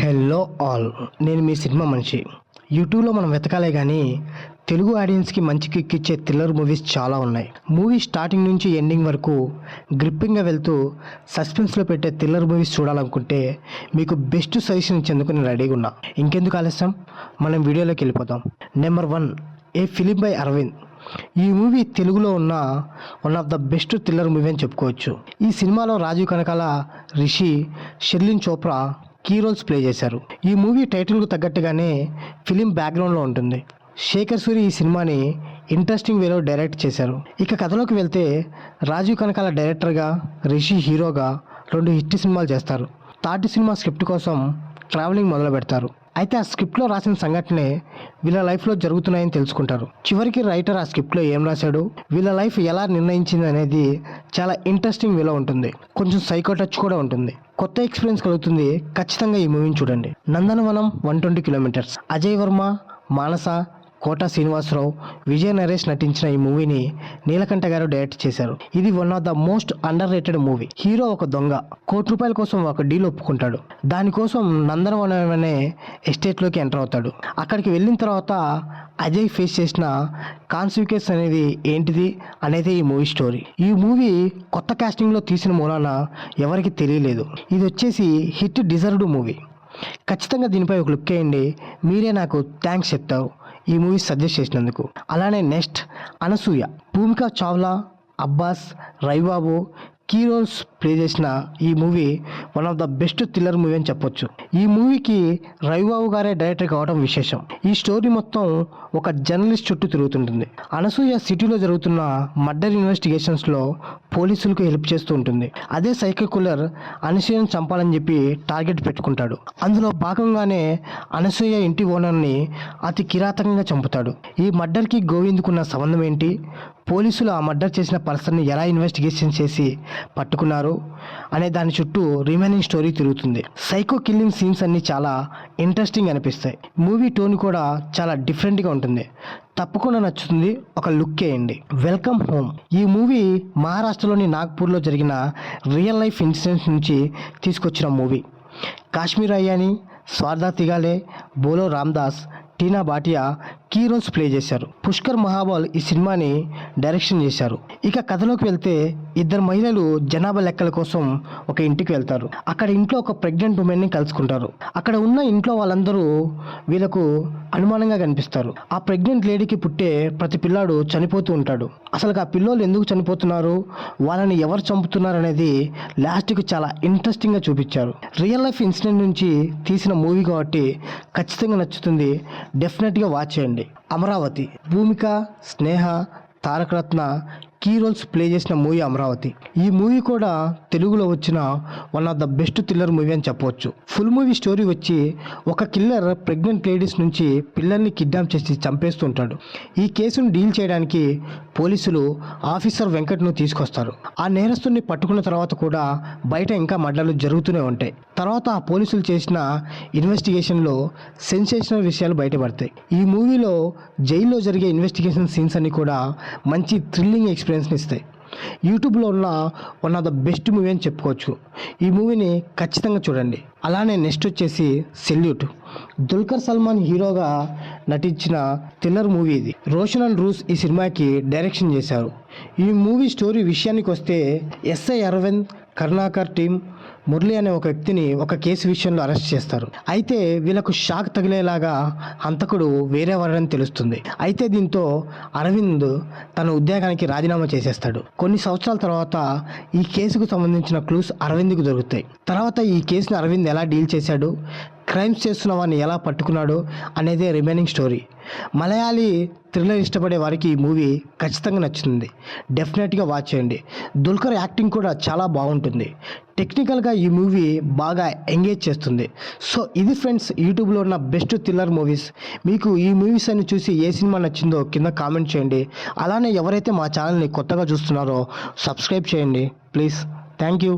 Hello all, నేను మీ cinema మనిషి. యూట్యూబ్లో మనం వెతకాలే కానీ తెలుగు ఆడియన్స్కి మంచి కిక్ ఇచ్చే థ్రిల్లర్ మూవీస్ చాలా ఉన్నాయి. మూవీ స్టార్టింగ్ నుంచి ఎండింగ్ వరకు గ్రిప్పింగ్గా వెళ్తూ సస్పెన్స్లో పెట్టే థ్రిల్లర్ మూవీస్ చూడాలనుకుంటే మీకు బెస్ట్ సజెషన్ ఇచ్చేందుకు నేను రెడీగా ఉన్నా. ఇంకెందుకు ఆలస్యం, మనం వీడియోలోకి వెళ్ళిపోతాం. Number 1, a film by Arvind. ఈ మూవీ తెలుగులో ఉన్న one of the best thriller movie అని చెప్పుకోవచ్చు. ఈ సినిమాలో Rajiv Kanakala, Rishi, Sherlyn Chopra key roles play చేశారు. ఈ మూవీ టైటిల్కు తగ్గట్టుగానే ఫిలిం బ్యాక్గ్రౌండ్లో ఉంటుంది. శేఖర్ సూరి ఈ సినిమాని ఇంట్రెస్టింగ్ వేలో డైరెక్ట్ చేశారు. ఇక కథలోకి వెళ్తే రాజీవ్ కనకాల డైరెక్టర్గా, రిషి హీరోగా 2 హిట్ సినిమాలు చేస్తారు. థర్డ్ సినిమా స్క్రిప్ట్ కోసం ట్రావెలింగ్ మొదలు పెడతారు. అయితే ఆ స్క్రిప్ట్లో రాసిన సంఘటనే వీళ్ళ లైఫ్లో జరుగుతున్నాయని తెలుసుకుంటారు. చివరికి రైటర్ ఆ స్క్రిప్ట్లో ఏం రాశాడు, వీళ్ళ లైఫ్ ఎలా నిర్ణయించింది అనేది చాలా ఇంట్రెస్టింగ్ వేలో ఉంటుంది. కొంచెం సైకో టచ్ కూడా ఉంటుంది. కొత్త ఎక్స్పీరియన్స్ కలుగుతుంది. ఖచ్చితంగా ఈ మూవీని చూడండి. నందనవనం 120 కిలోమీటర్స్. అజయ్ వర్మ, మానస, కోట శ్రీనివాసరావు, విజయ్ నరేష్ నటించిన ఈ మూవీని నీలకంఠ గారు డైరెక్ట్ చేశారు. ఇది one of the most under rated movie. Hero ఒక దొంగ ₹1,00,00,000 కోసం ఒక డీల్ ఒప్పుకుంటాడు. దానికోసం నందనవనం అనే ఎస్టేట్లోకి ఎంటర్ అవుతాడు. అక్కడికి వెళ్ళిన తర్వాత అజయ్ ఫేస్ చేసిన కాన్సిక్వెన్స్ అనేది ఏంటిది అనేది ఈ మూవీ స్టోరీ. ఈ మూవీ కొత్త కాస్టింగ్లో తీసిన మూలాన ఎవరికి తెలియలేదు. ఇది వచ్చేసి హిట్ డిజర్వ్డ్ మూవీ. ఖచ్చితంగా దీనిపై ఒక లుక్ వేయండి. మీరే నాకు థ్యాంక్స్ చెప్తావు ఈ మూవీ సజెస్ట్ చేసినందుకు. అలానే next Anasuya. Bhumika Chawla, Abbas, Ravi Babu key roles play చేసిన ఈ movie one of the best thriller movie అని చెప్పొచ్చు. ఈ మూవీకి రవిబాబు గారే డైరెక్టర్ కావడం విశేషం. ఈ స్టోరీ మొత్తం ఒక జర్నలిస్ట్ చుట్టూ తిరుగుతుంటుంది. అనసూయ సిటీలో జరుగుతున్న మర్డర్ ఇన్వెస్టిగేషన్స్లో పోలీసులకు హెల్ప్ చేస్తూ ఉంటుంది. అదే సైకో కిల్లర్ అనసూయను చంపాలని చెప్పి టార్గెట్ పెట్టుకుంటాడు. అందులో భాగంగానే అనసూయ ఇంటి ఓనర్ని అతి కిరాతకంగా చంపుతాడు. ఈ మర్డర్కి గోవింద్కున్న సంబంధం ఏంటి, పోలీసులు ఆ మర్డర్ చేసిన పర్సన్ని ఎలా ఇన్వెస్టిగేషన్ చేసి పట్టుకున్నారు అనే దాని చుట్టూ రిమైనింగ్ స్టోరీ తిరుగుతుంది. సైకో కిల్లింగ్ సీన్స్ అన్ని చాలా ఇంట్రెస్టింగ్ అనిపిస్తాయి. మూవీ టోన్ కూడా చాలా డిఫరెంట్గా ఉంటుంది. తప్పకుండా నచ్చుతుంది, ఒక లుక్ వేయండి. Welcome home. ఈ మూవీ మహారాష్ట్రలోని నాగ్పూర్లో జరిగిన రియల్ లైఫ్ ఇన్సిడెంట్స్ నుంచి తీసుకొచ్చిన మూవీ. కాశ్మీర్ అయ్యాని, స్వార్థ తిగాలే, బోలో రామ్దాస్, టీనా భాటియా కీ రోల్స్ ప్లే చేశారు. పుష్కర్ మహాబల్ ఈ సినిమాని డైరెక్షన్ చేశారు. ఇక కథలోకి వెళ్తే 2 మహిళలు జనాభా లెక్కల కోసం ఒక ఇంటికి వెళ్తారు. అక్కడ ఇంట్లో ఒక ప్రెగ్నెంట్ ఉమెన్ని కలుసుకుంటారు. అక్కడ ఉన్న ఇంట్లో వాళ్ళందరూ వీళ్ళకు అనుమానంగా కనిపిస్తారు. ఆ ప్రెగ్నెంట్ లేడీకి పుట్టే ప్రతి పిల్లాడు చనిపోతూ ఉంటాడు. అసలు ఆ పిల్లోళ్ళు ఎందుకు చనిపోతున్నారు, వాళ్ళని ఎవరు చంపుతున్నారు అనేది లాస్ట్కి చాలా ఇంట్రెస్టింగ్గా చూపించారు. రియల్ లైఫ్ ఇన్సిడెంట్ నుంచి తీసిన మూవీ కాబట్టి ఖచ్చితంగా నచ్చుతుంది. డెఫినెట్గా వాచ్ చేయండి. అమరావతి. భూమిక, స్నేహ, తారకరత్న కీ రోల్స్ ప్లే చేసిన మూవీ అమరావతి. ఈ మూవీ కూడా తెలుగులో వచ్చిన one of the best thriller movie అని చెప్పవచ్చు. ఫుల్ మూవీ స్టోరీ వచ్చి ఒక కిల్లర్ ప్రెగ్నెంట్ లేడీస్ నుంచి పిల్లల్ని కిడ్నాప్ చేసి చంపేస్తుంటాడు. ఈ కేసును డీల్ చేయడానికి పోలీసులు ఆఫీసర్ వెంకట్ను తీసుకొస్తారు. ఆ నేరస్తుని పట్టుకున్న తర్వాత కూడా బయట ఇంకా మర్డర్లు జరుగుతూనే ఉంటాయి. తర్వాత ఆ పోలీసులు చేసిన ఇన్వెస్టిగేషన్లో సెన్సేషనల్ విషయాలు బయటపడతాయి. ఈ మూవీలో జైల్లో జరిగే ఇన్వెస్టిగేషన్ సీన్స్ అన్ని కూడా మంచి థ్రిల్లింగ్ ఎక్స్పీరియన్స్ని ఇస్తాయి. యూట్యూబ్లో ఉన్న one of the best movie అని చెప్పుకోవచ్చు. ఈ మూవీని ఖచ్చితంగా చూడండి. అలానే నెక్స్ట్ వచ్చేసి సెల్యూట్. దుల్కర్ సల్మాన్ హీరోగా నటించిన థ్రిల్లర్ మూవీ ఇది. రోషన్ అండ్ రూస్ ఈ సినిమాకి డైరెక్షన్ చేశారు. ఈ మూవీ స్టోరీ విషయానికి వస్తే ఎస్ఐ అరవింద్, కరుణాకర్ టీం మురళి అనే ఒక వ్యక్తిని ఒక కేసు విషయంలో అరెస్ట్ చేస్తారు. అయితే వీళ్ళకు షాక్ తగిలేలాగా హంతకుడు వేరే వారని తెలుస్తుంది. అయితే దీంతో అరవింద్ తన ఉద్యోగానికి రాజీనామా చేసేస్తాడు. కొన్ని సంవత్సరాల తర్వాత ఈ కేసుకు సంబంధించిన క్లూస్ అరవింద్కు దొరుకుతాయి. తర్వాత ఈ కేసును అరవింద్ ఎలా డీల్ చేశాడు, క్రైమ్స్ చేస్తున్న వాడిని ఎలా పట్టుకున్నాడు అనేదే రిమైనింగ్ స్టోరీ. మలయాళీ థ్రిల్లర్ ఇష్టపడే వారికి ఈ మూవీ ఖచ్చితంగా నచ్చుతుంది. డెఫినెట్గా వాచ్ చేయండి. దుల్కర్ యాక్టింగ్ కూడా చాలా బాగుంటుంది. టెక్నికల్గా ఈ మూవీ బాగా ఎంగేజ్ చేస్తుంది. సో ఇది ఫ్రెండ్స్, యూట్యూబ్లో ఉన్న బెస్ట్ థ్రిల్లర్ మూవీస్. మీకు ఈ మూవీస్ అన్ని చూసి ఏ సినిమా నచ్చిందో కింద కామెంట్ చేయండి. అలానే ఎవరైతే మా ఛానల్ని కొత్తగా చూస్తున్నారో సబ్స్క్రైబ్ చేయండి ప్లీజ్. Thank you.